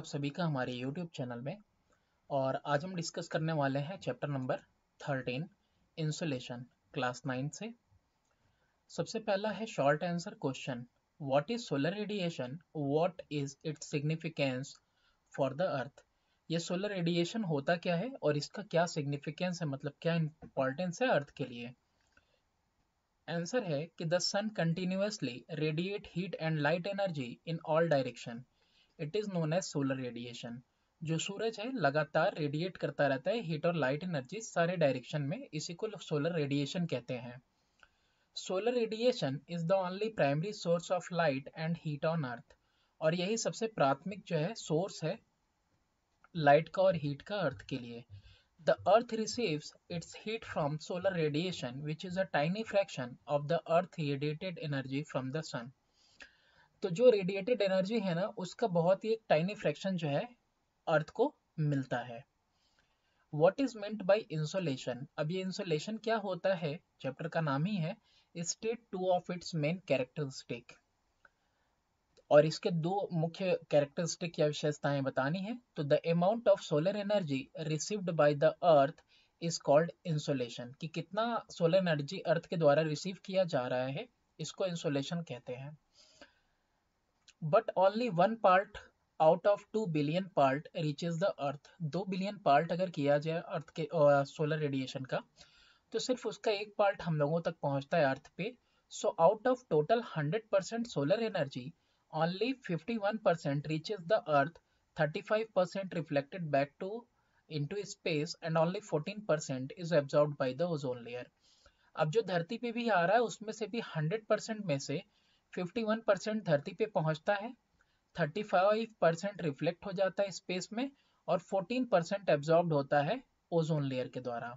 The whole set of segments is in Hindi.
आप सभी का हमारे YouTube चैनल में। और आज हम डिस्कस करने वाले हैं चैप्टर नंबर 13 इंसुलेशन क्लास 9 से। सबसे पहला है short answer question, what is solar radiation, what is its significance for the earth. ये सोलर रेडिएशन होता क्या है और इसका क्या सिग्निफिकेंस है, मतलब क्या इंपॉर्टेंस है अर्थ के लिए। आंसर है कि the sun continuously radiate heat and light energy in all direction, it is known as solar radiation. जो सूरज है लगातार रेडिएट करता रहता है हीट और लाइट एनर्जी सारे डायरेक्शन में, इसी को सोलर रेडिएशन कहते हैं। Solar radiation is the only primary source of light and heat on earth, और यही सबसे प्राथमिक जो है सोर्स है लाइट का और हीट का अर्थ के लिए। The earth receives its heat from solar radiation which is a tiny fraction of the earth radiated energy from the sun. तो जो रेडिएटेड एनर्जी है ना उसका बहुत ही एक टाइनी फ्रैक्शन जो है अर्थ को मिलता है। What is meant by insolation, अब ये इंसोलेशन क्या होता है, चैप्टर का नाम ही है। State two of its main characteristic, और इसके दो मुख्य कैरेक्टरिस्टिक या विशेषताएं बतानी है। तो the amount of solar energy received by the earth is called insolation, कि कितना सोलर एनर्जी अर्थ के द्वारा रिसीव किया जा रहा है, इसको इंसोलेशन कहते हैं। But only 1 part out of 2 billion part reaches the earth, 2 billion part अगर किया जाए अर्थ के सोलर रेडिएशन का, तो सिर्फ उसका 1 पार्ट हम लोगों तक पहुंचता है अर्थ पे। So out of total 100% solar energy, only 51% reaches the earth, 35% reflected back to into space and only 14% is absorbed by the ozone layer। अब जो धरती पे भी आ रहा है उसमें से भी 100% में से 51% धरती पे पहुंचता है, 35% रिफ्लेक्ट हो जाता है स्पेस में, और 14% एब्जॉर्ब होता है ओजोन लेयर के द्वारा।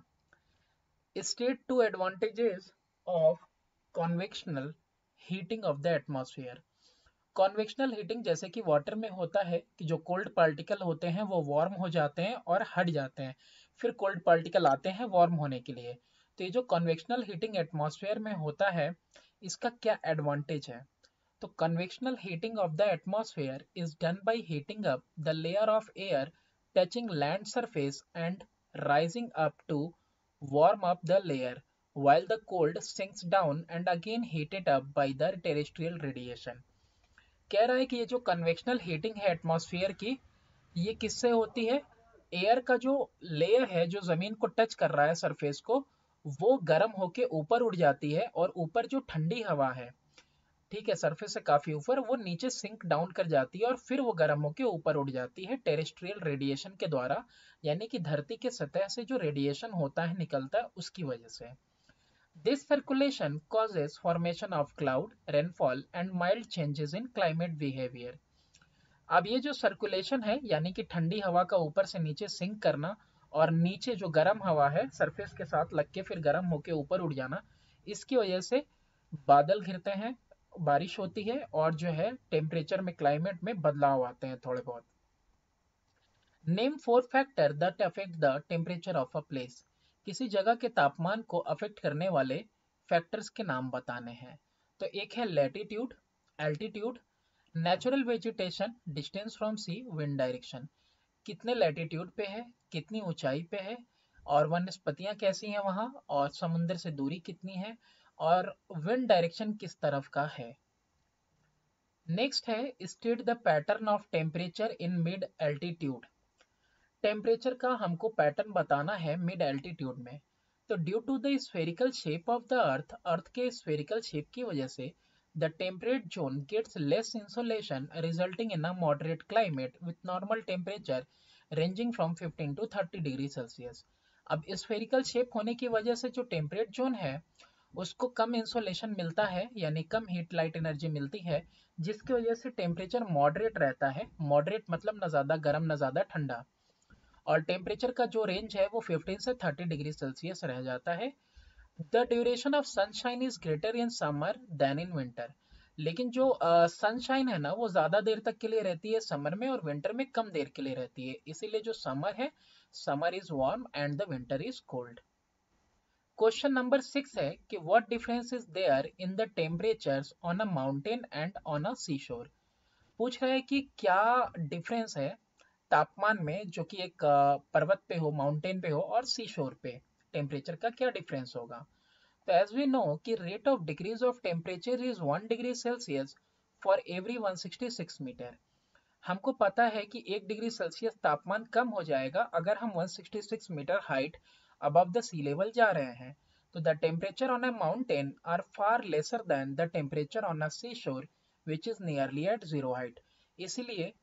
State two advantages of convectional heating of the atmosphere. Convectional heating जैसे कि वाटर में होता है कि जो कोल्ड पार्टिकल होते हैं वो वार्म हो जाते हैं और हट जाते हैं, फिर कोल्ड पार्टिकल आते हैं वार्म होने के लिए। तो ये जो कन्वेक्शनल हीटिंग एटमॉस्फेयर में होता है इसका क्या एडवांटेज है। तो convectional heating of the atmosphere is done by heating up the layer of air touching land surface and rising up to warm up the layer, while the cold sinks down and again heated up by the terrestrial radiation। कह रहा है कि ये जो कन्वेक्शनल हीटिंग है एटमॉस्फेयर की, ये किससे होती है। एयर का जो लेयर है जो जमीन को टच कर रहा है सरफेस को, वो गर्म होके ऊपर उड़ जाती है, और ऊपर जो ठंडी हवा है, ठीक है, सरफेस से काफी ऊपर, वो नीचे सिंक डाउन कर जाती है और फिर वो गर्म होकर ऊपर उड़ जाती है टेरेस्ट्रियल रेडिएशन के द्वारा, यानी कि धरती के सतह से जो रेडिएशन होता है निकलता है उसकी वजह से। This circulation causes formation of cloud, rainfall and mild changes in climate behaviour. अब ये जो सर्कुलेशन है यानी कि ठंडी हवा का ऊपर से नीचे सिंक करना, और नीचे जो गर्म हवा है सरफेस के साथ लग के फिर गर्म होके ऊपर उड़ जाना, इसकी वजह से बादल घिरते हैं, बारिश होती है, और जो है टेम्परेचर में क्लाइमेट में बदलाव आते हैं थोड़े बहुत। Name 4 factor that affect the temperature of a place, किसी जगह के तापमान को अफेक्ट करने वाले फैक्टर्स के नाम बताने हैं। तो एक है latitude, altitude, natural vegetation, distance from sea, wind direction, कितने लैटिट्यूड पे है, कितनी ऊंचाई पे है, और वनस्पतियां कैसी हैं वहां, और समुद्र से दूरी कितनी है, और विंड डायरेक्शन किस तरफ का है। नेक्स्ट है state the pattern of temperature in mid altitude, temperature का हमको पैटर्न बताना है मिड एल्टीट्यूड में। तो due to the spherical shape of the earth, earth के स्फेरिकल शेप की वजह से the temperate zone gets less insolation resulting in a moderate climate with normal temperature ranging from 15 to 30 degree Celsius. अब स्फेरिकल शेप होने की वजह से जो टेम्परेट जोन है उसको कम इंसोलेशन मिलता है, यानी कम हीट लाइट एनर्जी मिलती है, जिसकी वजह से टेम्परेचर मॉडरेट रहता है। मॉडरेट मतलब ना ज़्यादा गर्म ना ज़्यादा ठंडा, और टेम्परेचर का जो रेंज है वो 15 से 30 डिग्री सेल्सियस रह जाता है। The duration of sunshine is greater in summer than in winter, लेकिन जो सनशाइन है ना वो ज़्यादा देर तक के लिए रहती है समर में, और विंटर में कम देर के लिए रहती है, इसीलिए जो समर है, summer is warm and the winter is cold. Question number 6 है कि what difference is there in the temperatures on a mountain and on a sea shore. पूछ रहा है कि क्या डिफरेंस है तापमान में, जो कि एक पर्वत पे हो, माउंटेन पे हो, और सी शोर पे टेम्परेचर का क्या डिफरेंस होगा। तो एज वी नो कि rate of decrease of temperature is 1 degree Celsius for every 166 metre. हमको पता है कि 1 डिग्री सेल्सियस तापमान कम हो जाएगा अगर हम 166 metre height above the sea level जा रहे हैं। तो the temperature on a mountain are far lesser than the temperature on a sea shore which is nearly at zero height. इसीलिए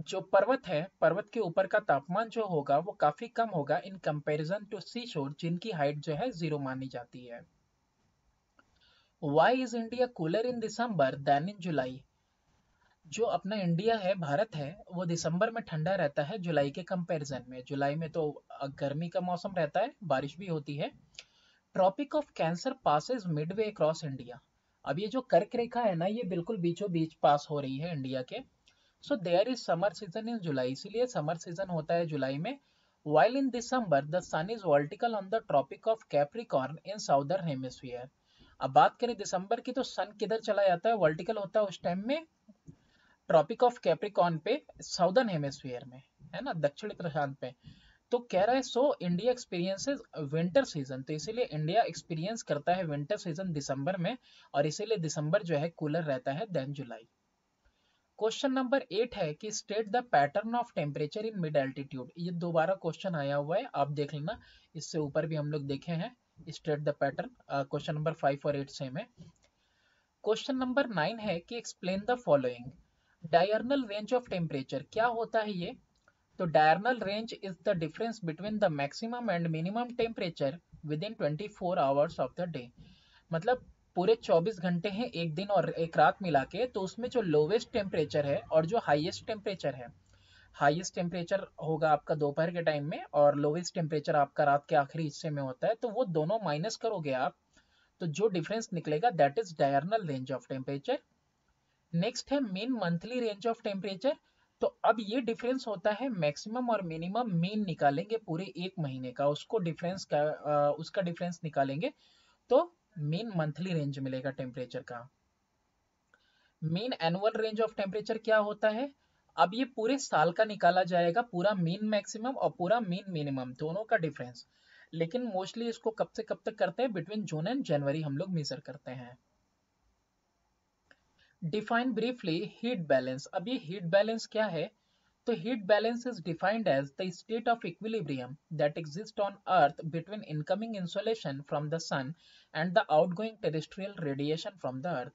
जो पर्वत है, पर्वत के ऊपर का तापमान जो होगा वो काफी कम होगा इन कंपैरिजन टू सी शोर, जिनकी हाइट जो है जीरो मानी जाती है। Why is India cooler in December than in July. जो अपना इंडिया है, भारत है, वो दिसंबर में ठंडा रहता है जुलाई के कंपैरिजन में। जुलाई में तो गर्मी का मौसम रहता है, बारिश भी होती है। Tropic of Cancer passes midway across India. अब ये जो कर्क रेखा है ना, ये बिल्कुल बीचों बीच पास हो रही है इंडिया के। So there is summer season in July, इसीलिए समर सीजन होता है जुलाई में। while in December the sun is vertical on the tropic of Capricorn in southern hemisphere। अब बात करें दिसंबर की, तो सन किधर चला जाता है, वर्टिकल होता है उस टाइम में ट्रॉपिक ऑफ कैप्रिकॉर्न पे, साउदर्न हेमिस्फीयर में, है ना, दक्षिणी प्रशांत पे। तो कह रहा है so India experiences winter season, तो इसीलिए इंडिया एक्सपीरियंस करता है विंटर सीजन दिसंबर में, और इसीलिए दिसंबर जो है कूलर रहता है देन जुलाई। क्वेश्चन नंबर 8 है कि state the pattern of temperature in mid altitude. ये दोबारा क्वेश्चन आया हुआ है, आप देख लेना, इससे ऊपर भी हम लोग देखे हैं। State the pattern, question number 5 और 8 सेम है। क्वेश्चन नंबर 9 है कि explain the following. Diurnal range of temperature क्या होता है ये। तो diurnal range is the difference between the maximum and minimum temperature with in 24 hours of the day. मतलब पूरे 24 घंटे हैं एक दिन और एक रात मिला के, तो उसमें जो लोवेस्ट टेम्परेचर है और जो हाईएस्ट टेम्परेचर है, हाईएस्ट टेम्परेचर होगा आपका दोपहर के टाइम में और लोवेस्ट टेम्परेचर आपका रात के आखिरी हिस्से में होता है, तो वो दोनों माइनस करोगे आप, तो जो डिफरेंस निकलेगा that is diurnal range of temperature. Next है mean monthly range of temperature. तो अब ये डिफरेंस होता है मैक्सिमम और मिनिमम, मीन निकालेंगे पूरे एक महीने का, उसको डिफरेंस का उसका डिफरेंस निकालेंगे, तो मीन मंथली रेंज मिलेगा टेम्परेचर का। Mean annual range of temperature क्या होता है, अब ये पूरे साल का निकाला जाएगा, पूरा मीन मैक्सिमम और पूरा मीन मिनिमम दोनों का डिफरेंस। लेकिन मोस्टली इसको कब से कब तक करते हैं, बिटवीन जून एंड जनवरी हम लोग मेजर करते हैं। Define briefly heat balance. अब ये हीट बैलेंस क्या है, तो heat balance is defined as the state of equilibrium that exist on earth between incoming insolation from the sun and the outgoing terrestrial radiation from the earth.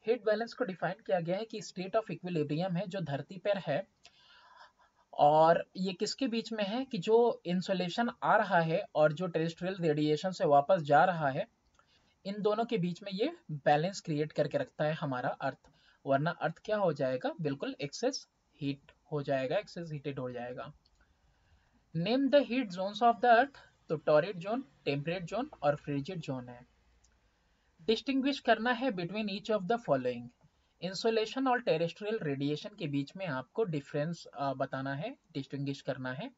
Heat balance को डिफाइन किया गया है कि स्टेट ऑफ इक्विलिब्रियम है जो धरती पर है, और ये किसके बीच में है कि जो इंसोलेशन आ रहा है और जो टेरेस्ट्रियल रेडिएशन से वापस जा रहा है, इन दोनों के बीच में ये बैलेंस क्रिएट करके रखता है हमारा अर्थ। वरना अर्थ क्या हो जाएगा, बिल्कुल एक्सेस हीट हो जाएगा, एक्सेस हीटेड हो जाएगा। Name the heat zones of the अर्थ। तो टॉरिड जोन, टेम्परेट जोन और फ्रिजिड जोन है। डिस्टिंग्विश करना है between each of the following. Insolation और टेरेस्ट्रियल रेडिएशन के बीच में आपको डिफरेंस बताना है, डिस्टिंग्विश करना है।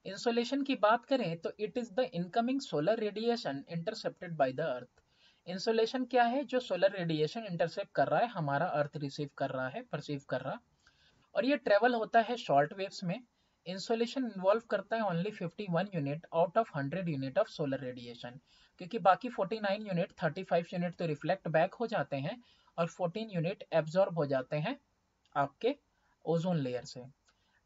इंसोलेशन की बात करें तो it is the incoming solar radiation intercepted by the earth. Insolation क्या है, जो सोलर रेडिएशन इंटरसेप्ट कर रहा है, हमारा अर्थ रिसीव कर रहा है, परसीव कर रहा, और ये ट्रेवल होता है शॉर्ट वेव्स में। इंसोलेशन इन्वॉल्व करता है only 51 unit out of 100 unit of solar radiation, क्योंकि बाकी 49 यूनिट, 35 यूनिट तो रिफ्लेक्ट बैक हो जाते हैं और 14 यूनिट एब्जॉर्ब हो जाते हैं आपके ओजोन लेयर से।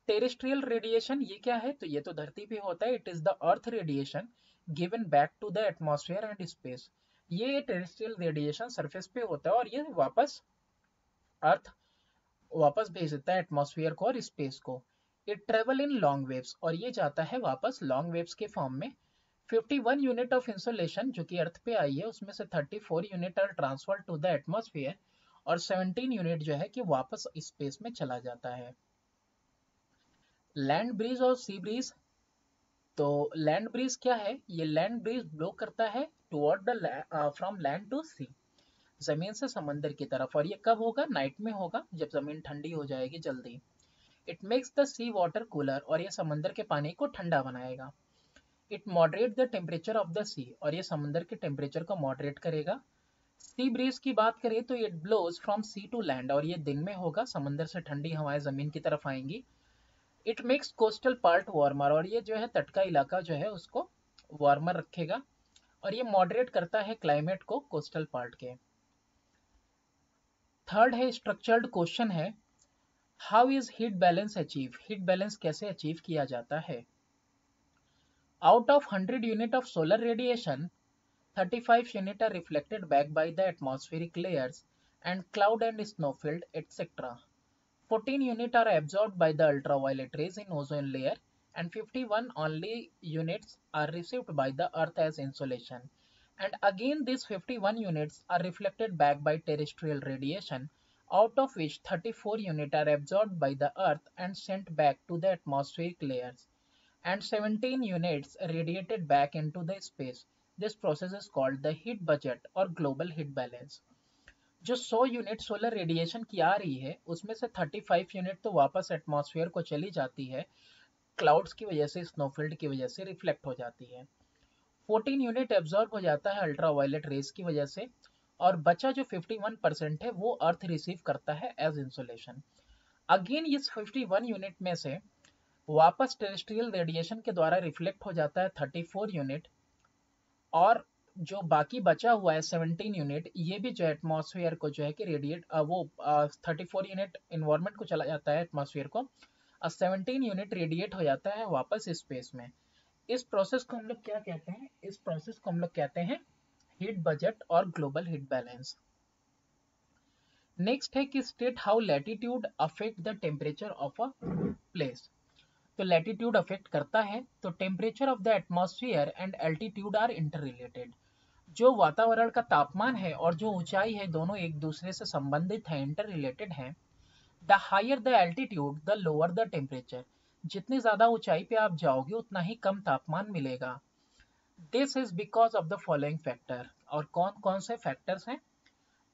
टेरेस्ट्रियल रेडिएशन ये क्या है, तो ये तो धरती पे होता है, it is the earth radiation given back to the atmosphere and space. ये टेरेस्ट्रियल रेडिएशन सरफेस पे होता है और ये वापस अर्थ वापस भेज देता है एटमॉस्फेयर को और स्पेस को। It travel in long waves, और ये जाता है वापस लॉन्ग वेव्स के फॉर्म में। 51 यूनिट ऑफ इंसोलेशन जो कि अर्थ पे आई है, उसमें से 34 unit are transfer to the atmosphere और 17 यूनिट जो है कि वापस स्पेस में चला जाता है। लैंड ब्रीज और सी ब्रीज। तो लैंड ब्रीज क्या है, ये लैंड ब्रीज ब्लो करता है toward the from land to sea, जमीन से समंदर की तरफ, और ये कब होगा, नाइट में होगा, जब जमीन ठंडी हो जाएगी जल्दी। It makes the sea water cooler, और ये समंदर के पानी को ठंडा बनाएगा। It moderate the temperature of the sea, और ये समंदर के टेम्परेचर को मॉडरेट करेगा। सी ब्रीज की बात करें तो it blows from sea to land, और ये दिन में होगा, समंदर से ठंडी हवाएं जमीन की तरफ आएंगी। It makes coastal part warmer, और ये जो है तट का इलाका जो है उसको वार्मर रखेगा, और ये मॉडरेट करता है क्लाइमेट को कोस्टल पार्ट के। थर्ड है स्ट्रक्चर्ड क्वेश्चन है, how is heat balance achieve, heat balance कैसे अचीव किया जाता है। Out of 100 unit of solar radiation, 35 units are reflected back by the atmospheric layers and cloud and snowfield, etc. 14 units are absorbed by the ultraviolet rays in ozone layer, and 51 only units are received by the earth as insolation. And again these 51 units are reflected back by terrestrial radiation, out of which 34 units are absorbed by the earth and sent back to the atmospheric layers, and 17 units radiated back into the space. This process is called the heat budget or global heat balance. जो 100 यूनिट सोलर रेडिएशन की आ रही है उसमें से 35 यूनिट तो वापस एटमॉस्फेयर को चली जाती है, क्लाउड्स की वजह से, स्नोफील्ड की वजह से रिफ्लेक्ट हो जाती है। 14 यूनिट एब्जॉर्ब हो जाता है अल्ट्रावायलेट रेज की वजह से, और बचा जो 51% है वो अर्थ रिसीव करता है एज इंसुलेशन। अगेन इस 51 यूनिट में से वापस टेरेस्ट्रियल रेडिएशन के द्वारा रिफ्लेक्ट हो जाता है 34 यूनिट, और जो बाकी बचा हुआ है 17 यूनिट, ये भी जो एटमॉस्फेयर को जो है कि रेडिएट वो 34 यूनिट इन्वायरमेंट को चला जाता है एटमॉस्फेयर को, 17 यूनिट रेडिएट हो जाता है वापस स्पेस में। इस प्रोसेस को हम लोग क्या कहते हैं, इस प्रोसेस को हम लोग कहते हैं हीट बजट और ग्लोबल हीट बैलेंस। नेक्स्ट है कि state how latitude affect the temperature of a place. तो लैटिट्यूड अफेक्ट करता है, तो temperature of the atmosphere and altitude are inter related. जो वातावरण का तापमान है और जो ऊंचाई है दोनों एक दूसरे से संबंधित है, इंटर रिलेटेड है। The higher the altitude the lower the temperature, जितनी ज्यादा ऊंचाई पे आप जाओगे उतना ही कम तापमान मिलेगा। This is because of the following factor, और कौन कौन से फैक्टर्स हैं।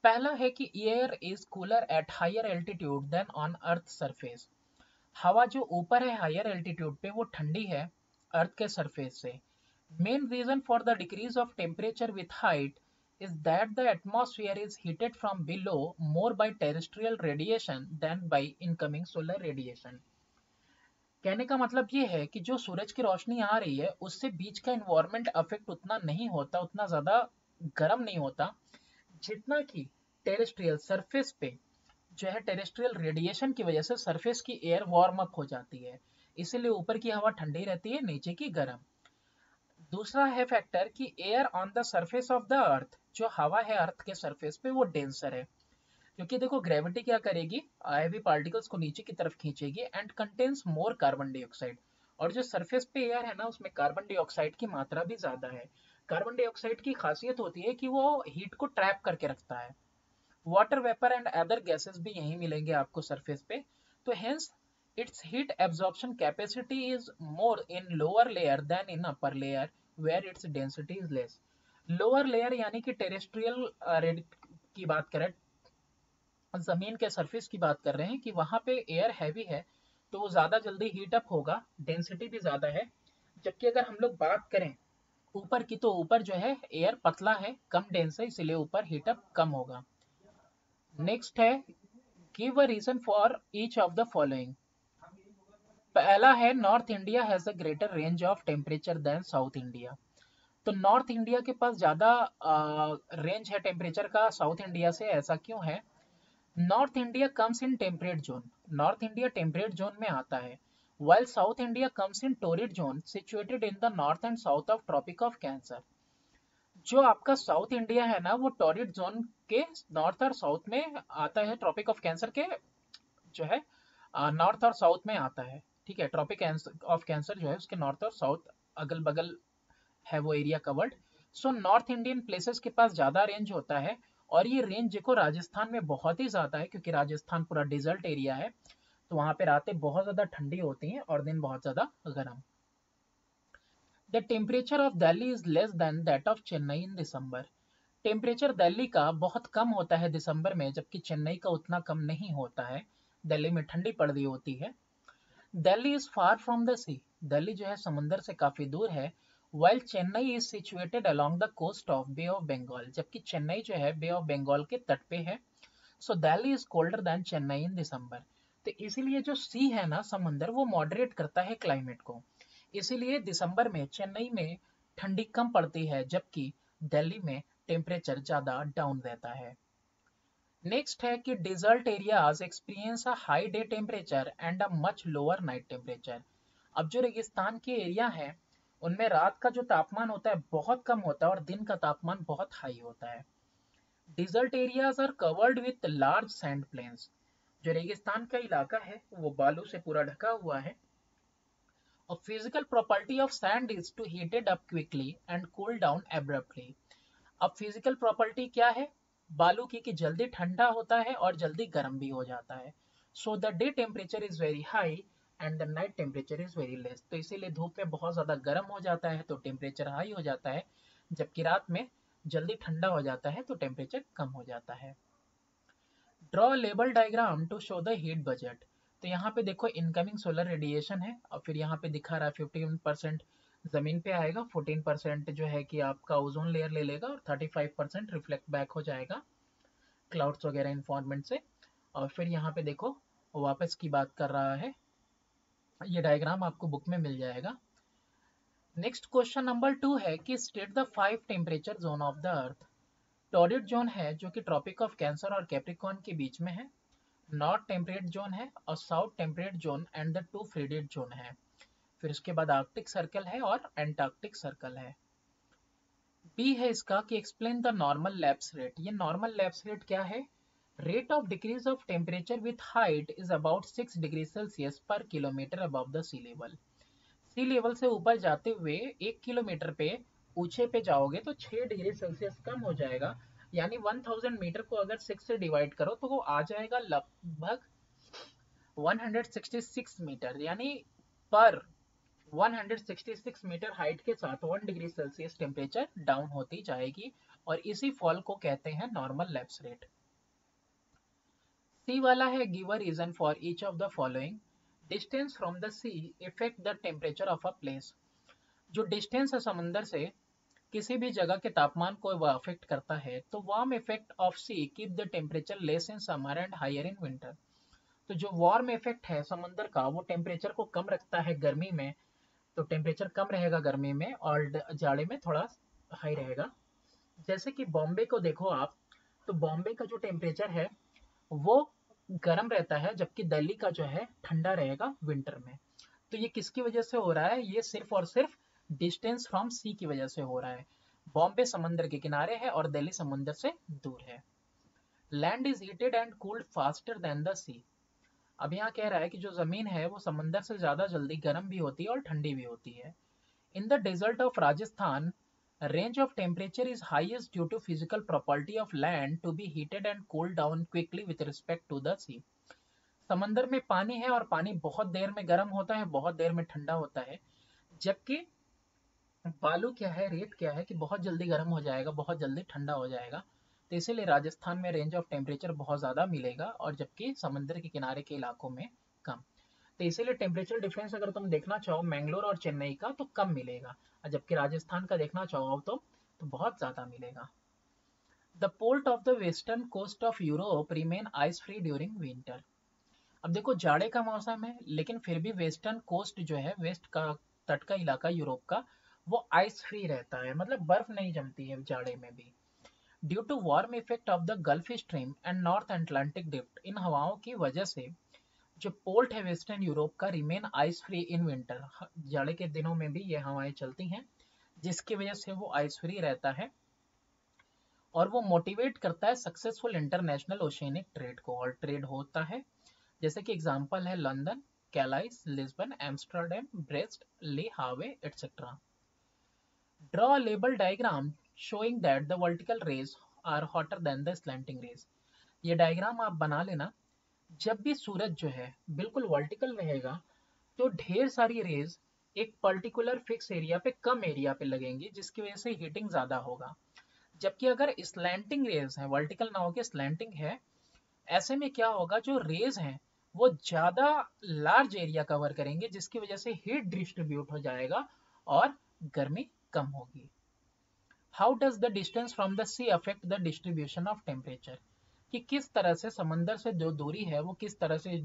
पहला है कि air is cooler at higher altitude than on earth surface. हवा जो ऊपर है हायर एल्टीट्यूड पे वो ठंडी है अर्थ के सरफेस से। Main reason for the decrease of temperature with height is that the atmosphere is heated from below more by terrestrial radiation than by incoming solar radiation. कहने का मतलब ये है कि जो सूरज की रोशनी आ रही है उससे बीच का इन्वायरमेंट अफेक्ट उतना नहीं होता, उतना ज्यादा गर्म नहीं होता, जितना कि टेरेस्ट्रियल सरफेस पे जो है टेरेस्ट्रियल रेडिएशन की वजह से सरफेस की एयर वार्म अप हो जाती है, इसीलिए ऊपर की हवा ठंडी रहती है, नीचे की गर्म। दूसरा है फैक्टर कि air on the surface of the अर्थ, जो हवा है अर्थ के सरफेस पे वो डेंसर है, क्योंकि देखो ग्रेविटी क्या करेगी, हैवी पार्टिकल्स को नीचे की तरफ खींचेगी and contains more carbon dioxide, और जो सरफेस पे एयर है ना उसमें कार्बन डाइऑक्साइड की मात्रा भी ज्यादा है। कार्बन डाइऑक्साइड की खासियत होती है कि वो हीट को ट्रैप करके रखता है। Water vapour and other gases भी यहीं मिलेंगे आपको सरफेस पे, तो hence its heat absorption capacity is more in lower layer than in upper layer where its density is less. lower layer यानी कि टेरेस्ट्रियल की बात करें, जमीन के सरफेस की बात कर रहे हैं कि वहां पे एयर हैवी है तो वो ज्यादा जल्दी हीट अप होगा, डेंसिटी भी ज्यादा है। जबकि अगर हम लोग बात करें ऊपर की, तो ऊपर जो है एयर पतला है, कम डेंस है, इसलिए ऊपर हीट अप कम होगा। नेक्स्ट है give a reason for each of the following. पहला है North India has a greater range of temperature than South India. तो नॉर्थ इंडिया के पास ज्यादा रेंज है टेम्परेचर का साउथ इंडिया से, ऐसा क्यों है। North India comes in temperate zone, North India temperate zone में आता है, while South India comes in torrid zone situated in the north and south of Tropic of Cancer. जो आपका साउथ इंडिया है ना वो टोरिड जोन के नॉर्थ और साउथ में आता है, ट्रॉपिक ऑफ कैंसर के जो है नॉर्थ और साउथ में आता है। ठीक है, ट्रॉपिक ऑफ कैंसर जो है उसके नॉर्थ और साउथ अगल बगल है वो area covered. So north Indian places के पास ज्यादा रेंज होता है, और ये रेंज देखो राजस्थान में बहुत ही ज्यादा है, क्योंकि राजस्थान पूरा डिजर्ट एरिया है, तो वहां पे रातें बहुत ज्यादा ठंडी होती हैं और दिन बहुत ज्यादा गर्म। The temperature of Delhi is less than that of Chennai in December. Temperature Delhi का बहुत कम होता है दिसंबर में, जबकि चेन्नई का उतना कम नहीं होता है, दिल्ली में ठंडी पड़ रही होती है। Delhi is far from the sea, Delhi जो है समुंदर से काफी दूर है, while Chennai is situated along the coast of bay of Bengal, जबकि चेन्नई जो है बे ऑफ बंगाल के तट पे है। So Delhi is colder than Chennai in December. तो इसीलिए जो सी है ना समंदर, वो मॉडरेट करता है क्लाइमेट को। इसीलिए दिसंबर में चेन्नई में ठंडी कम पड़ती है, जबकि दिल्ली में टेम्परेचर ज्यादा डाउन रहता है। नेक्स्ट है कि desert areas experience a high day temperature and a much lower night temperature. अब जो रेगिस्तान के एरिया हैं उनमें रात का जो तापमान होता है बहुत कम होता है और दिन का तापमान बहुत हाई होता है। Desert areas are covered with large sand plains. जो रेगिस्तान का इलाका है वो बालू से पूरा ढका हुआ है। A physical property of sand is to heat it up quickly and cool down abruptly. अब फिजिकल प्रॉपर्टी क्या है बालू की, कि जल्दी ठंडा होता है और जल्दी गर्म भी हो जाता है। So the day temperature is very high and the night temperature is very less. तो इसीलिए धूप में बहुत ज्यादा गर्म हो जाता है तो टेम्परेचर हाई हो जाता है, जबकि रात में जल्दी ठंडा हो जाता है तो टेम्परेचर कम हो जाता है। Draw label diagram to show the heat budget. तो यहाँ पे देखो इनकमिंग सोलर रेडिएशन है और फिर यहाँ पे दिखा रहा है 51% जमीन पे आएगा, 14% जो है कि आपका ओजोन लेयर ले लेगा और 35% रिफ्लेक्ट बैक हो जाएगा क्लाउड्स वगैरह इन्वायरमेंट से। और फिर यहाँ पे देखो वापस की बात कर रहा है, ये डायग्राम आपको बुक में मिल जाएगा। नेक्स्ट क्वेश्चन नंबर 2 है कि state the 5 temperature zone of the earth. Torrid zone है जो कि ट्रॉपिक ऑफ कैंसर और कैप्रिकॉर्न के बीच में है। नॉर्थ टेम्परेट जोन है और south temperate zone and the 2 frigid zone है। फिर उसके बाद आर्कटिक सर्कल है और एंटार्क्टिक सर्कल है। बी है इसका कि explain the normal lapse rate. ये नॉर्मल लैप्स रेट क्या है? Rate of decrease of temperature with height is about 6 degree Celsius per kilometre above the sea level. Sea level से ऊपर जाते हुए 1 किलोमीटर पे ऊंचे पे जाओगे तो 6 डिग्री सेल्सियस कम हो जाएगा। यानी 1000 मीटर को अगर 6 से डिवाइड करो तो वो आ जाएगा लगभग 166 मीटर, यानी पर 166 मीटर हाइट के साथ 1 डिग्री सेल्सियस टेम्परेचर डाउन होती जाएगी और इसी फॉल को कहते हैं नॉर्मल लैप्स रेट। सी वाला है give a reason for each of the following. Distance from the sea effect the temperature of a place. जो डिस्टेंस है समंदर से किसी भी जगह के तापमान को वह अफेक्ट करता है। तो warm effect of sea keep the temperature less in summer and higher in winter. तो जो वार्म इफेक्ट है समंदर का वो टेम्परेचर को कम रखता है गर्मी में, तो टेम्परेचर कम रहेगा गर्मी में और जाड़े में थोड़ा हाई रहेगा। जैसे कि बॉम्बे को देखो आप, तो बॉम्बे का जो टेम्परेचर है वो गर्म रहता है, जबकि दिल्ली का जो है ठंडा रहेगा विंटर में। तो ये किसकी वजह से हो रहा है? ये सिर्फ और सिर्फ डिस्टेंस फ्रॉम सी की वजह से हो रहा है। बॉम्बे समंदर के किनारे है और दिल्ली समंदर से दूर है। Land is heated and cooled faster than the sea. अब यहाँ कह रहा है कि जो जमीन है वो समंदर से ज्यादा जल्दी गर्म भी होती है और ठंडी भी होती है। In the desert of Rajasthan range of temperature is highest due to physical property of land to be heated and cooled down quickly with respect to the sea। समंदर में पानी है और पानी बहुत देर में गर्म होता है, बहुत देर में ठंडा होता है, जबकि बालू क्या है, रेत क्या है कि बहुत जल्दी गर्म हो जाएगा, बहुत जल्दी ठंडा हो जाएगा। तो इसीलिए राजस्थान में रेंज ऑफ टेम्परेचर बहुत ज़्यादा मिलेगा और जबकि समंदर के किनारे के इलाकों में कम। तो इसीलिए टेम्परेचर डिफरेंस अगर तुम देखना चाहो मैंगलोर और चेन्नई का तो कम मिलेगा, और जबकि राजस्थान का देखना चाहो तो बहुत ज़्यादा मिलेगा। The port of the western coast of Europe remain ice free during winter. अब देखो जाड़े का मौसम है लेकिन फिर भी वेस्टर्न कोस्ट जो है, वेस्ट का तट का इलाका यूरोप का, वो आइस फ्री रहता है, मतलब बर्फ नहीं जमती है जाड़े में भी। Due to warm effect of the gulf stream and north Atlantic drift, इन हवाओं की वजह से जो पोर्ट है वेस्टर्न यूरोप का remain ice free in winter. जाड़े के दिनों में भी ये हवाएं चलती हैं जिसकी वजह से वो आइस फ्री रहता है और वो मोटिवेट करता है सक्सेसफुल इंटरनेशनल ओशियनिक ट्रेड को, और ट्रेड होता है। जैसे कि एग्जांपल है London, Calais, Lisbon, Amsterdam, Brest, Le Havre etcetera. Draw a label diagram showing that the vertical rays are hotter than the slanting rays. ये डायग्राम आप बना लेना। जब भी सूरज जो है बिल्कुल वर्टिकल रहेगा तो ढेर सारी रेज एक पर्टिकुलर फिक्स एरिया पे, कम एरिया पे लगेंगी जिसकी वजह से हीटिंग ज्यादा होगा। जबकि अगर स्लैंटिंग रेज है, वर्टिकल ना होकर स्लैंटिंग है, ऐसे में क्या होगा, जो रेज हैं वो ज्यादा लार्ज एरिया कवर करेंगे जिसकी वजह से हीट डिस्ट्रीब्यूट हो जाएगा और गर्मी कम होगी। How does the distance from the sea affect the distribution of temperature. कि किस तरह से समंदर से जो दूरी है वो किस तरह से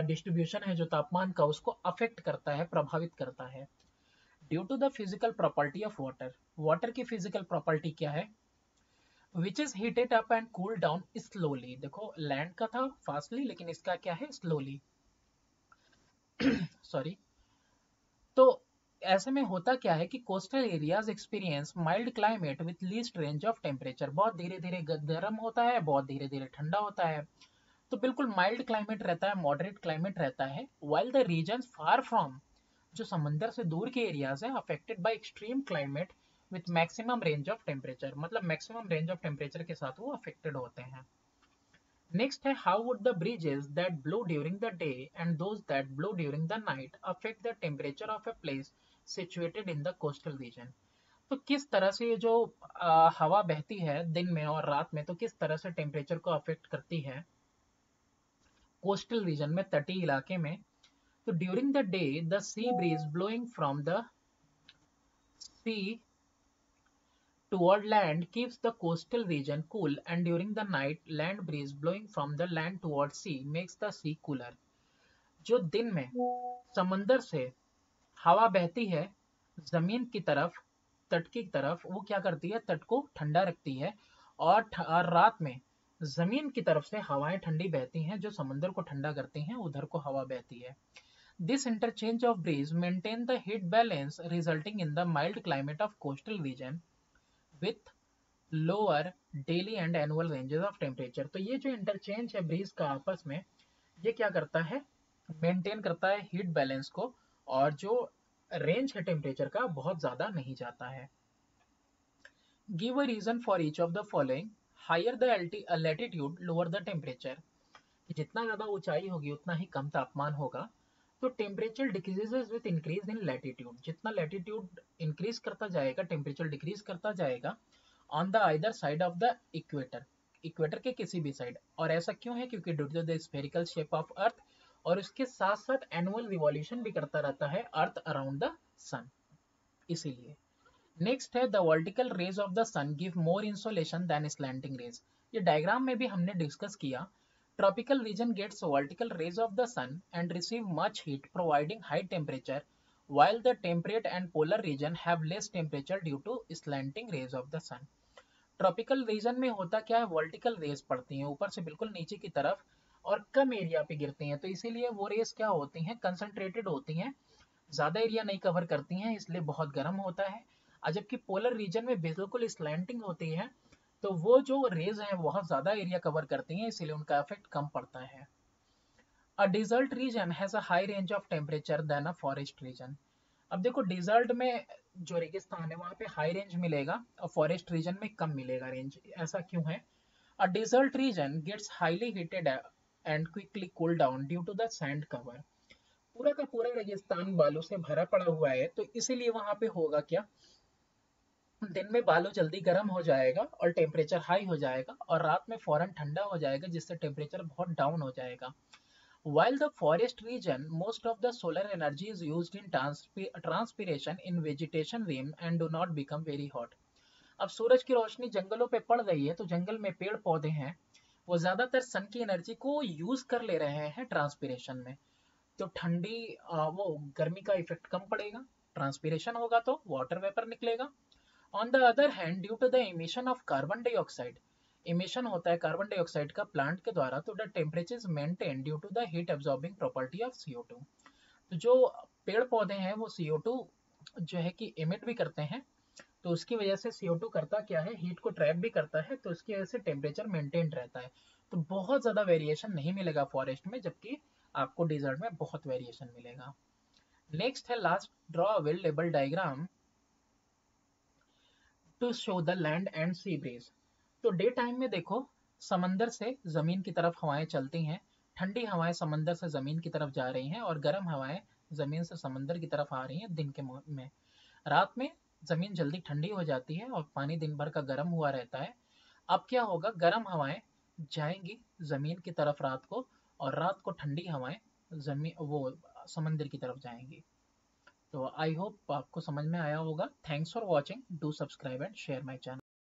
डिस्ट्रीब्यूशन है जो तापमान का उसको अफेक्ट करता है, प्रभावित करता है। Due to the physical property of water, water की फिजिकल प्रॉपर्टी क्या है, which is heated up and cool down slowly. देखो लैंड का था फास्टली, लेकिन इसका क्या है, स्लोली। सॉरी। तो ऐसे में होता क्या है कि coastal areas experience mild climate with least range of temperature, बहुत धीरे धीरे गर्म होता है, बहुत धीरे धीरे ठंडा होता है। तो बिल्कुल माइल्ड क्लाइमेट रहता है, मॉडरेट क्लाइमेट रहता है। While the region far from, जो समंदर से दूर के एरियाज हैं, affected by extreme climate with maximum range of temperature, मतलब मैक्सिमम रेंज ऑफ टेम्परेचर के साथ वो अफेक्टेड होते हैं। नेक्स्ट है, how would the breezes that blow during the day and those that blow during the night affect the temperature of a place situated in the coastal region. तो किस तरह से ये जो हवा बहती है दिन में और रात में, तो किस तरह से टेम्परेचर को अफेक्ट करती है कोस्टल रीजन में, तटीय इलाके में। तो during the day the sea breeze blowing from the sea toward land keeps the coastal region cool, and during the night land breeze blowing from the land toward sea makes the sea cooler। जो दिन में समंदर से हवा बहती है जमीन की तरफ, तट की तरफ, वो क्या करती है, तट को ठंडा रखती है। और रात में जमीन की तरफ से हवाएं ठंडी बहती हैं जो समंदर को ठंडा करती हैं, उधर को हवा बहती है। This interchange of breeze maintain the heat balance resulting in the mild climate of coastal region with lower daily and annual ranges of temperature. तो ये जो इंटरचेंज है ब्रीज का आपस में, ये क्या करता है, मेंटेन करता है हीट बैलेंस को, और जो रेंज है टेम्परेचर का बहुत ज्यादा नहीं जाता है। Give a reason for each of the following. Higher the latitude lower the temperature, जितना ज्यादा ऊंचाई होगी उतना ही कम तापमान होगा। तो temperature decreases with increase in latitude, जितना लैटिट्यूड इंक्रीज करता जाएगा टेम्परेचर डिक्रीज करता जाएगा on the either side of the equator, equator के किसी भी साइड। और ऐसा क्यों है, क्योंकि due to the spherical shape of earth, और उसके साथ साथ एनुअल रिवॉल्यूशन भी करता रहता है अर्थ अराउंड द सन, इसीलिए। नेक्स्ट है, the vertical rays of the sun give more insolation than slanting rays. ये डायग्राम में भी हमने डिस्कस किया। Tropical region gets vertical rays of the sun and receive much heat providing high temperature, while the temperate and polar region have less temperature due to slanting rays of the sun। Tropical region में होता क्या है, वर्टिकल रेज पड़ती हैं ऊपर से बिल्कुल नीचे की तरफ और कम एरिया पे गिरती हैं, तो इसीलिए वो रेज क्या होती हैं, कंसंट्रेटेड होती हैं, ज्यादा एरिया नहीं कवर करती हैं, इसलिए बहुत गर्म होता है। और जबकि पोलर रीजन में बिल्कुल स्लैंटिंग होती है, तो वो जो रेज हैं बहुत ज्यादा एरिया कवर करती हैं, इसलिए उनका इफेक्ट कम पड़ता है। A desert region has a high range of temperature than a forest region. अब देखो डिजर्ट में जो रेगिस्तान है वहां पे हाई रेंज मिलेगा और फॉरेस्ट रीजन में कम मिलेगा रेंज, ऐसा क्यों है। A desert region gets highly heated and quickly cool down due to the sand cover. पूरा का पूरा रेगिस्तान बालू से भरा पड़ा हुआ है, तो इसीलिए वहां पे होगा क्या, दिन में बालू जल्दी गर्म हो जाएगा और टेम्परेचर हाई हो जाएगा, और रात में फौरन ठंडा हो जाएगा जिससे टेम्परेचर बहुत डाउन हो जाएगा। While the forest region, most of the solar energy is used in transpiration in vegetation rim and do not become very hot। अब सूरज की रोशनी जंगलों पे पड़ रही है, तो जंगल में पेड़ पौधे हैं, वो ज्यादातर सन की एनर्जी को यूज कर ले रहे हैं ट्रांसपिरेशन में, तो ठंडी वो गर्मी का इफेक्ट कम पड़ेगा, ट्रांसपिरेशन होगा तो वाटर वेपर निकलेगा। On the other hand, due to the emission of carbon dioxide, emission होता है कार्बन डाइऑक्साइड का प्लांट के द्वारा, तो the temperature is maintain due to the heat absorbing property of CO2। तो जो पेड़ पौधे हैं वो CO2 जो है कि इमिट भी करते हैं, तो उसकी वजह से CO2 करता क्या है, हीट को ट्रैप भी करता है, तो उसकी वजह से टेम्परेचर मेंटेन रहता है। तो बहुत ज्यादा वेरिएशन नहीं मिलेगा फॉरेस्ट में, जबकि आपको डिजर्ट में बहुत वेरिएशन मिलेगा। नेक्स्ट है, last draw a well label diagram to show the land and sea breeze. तो डे टाइम में देखो समंदर से जमीन की तरफ हवाएं चलती हैं, ठंडी हवाएं समंदर से जमीन की तरफ जा रही हैं और गर्म हवाएं जमीन से समंदर की तरफ आ रही हैं दिन के में। रात में जमीन जल्दी ठंडी हो जाती है और पानी दिन भर का गर्म हुआ रहता है। अब क्या होगा, गर्म हवाएं जाएंगी जमीन की तरफ रात को, और रात को ठंडी हवाएं जमीन वो समंदर की तरफ जाएंगी। तो आई होप आपको समझ में आया होगा। Thanks for watching, do subscribe and share my channel.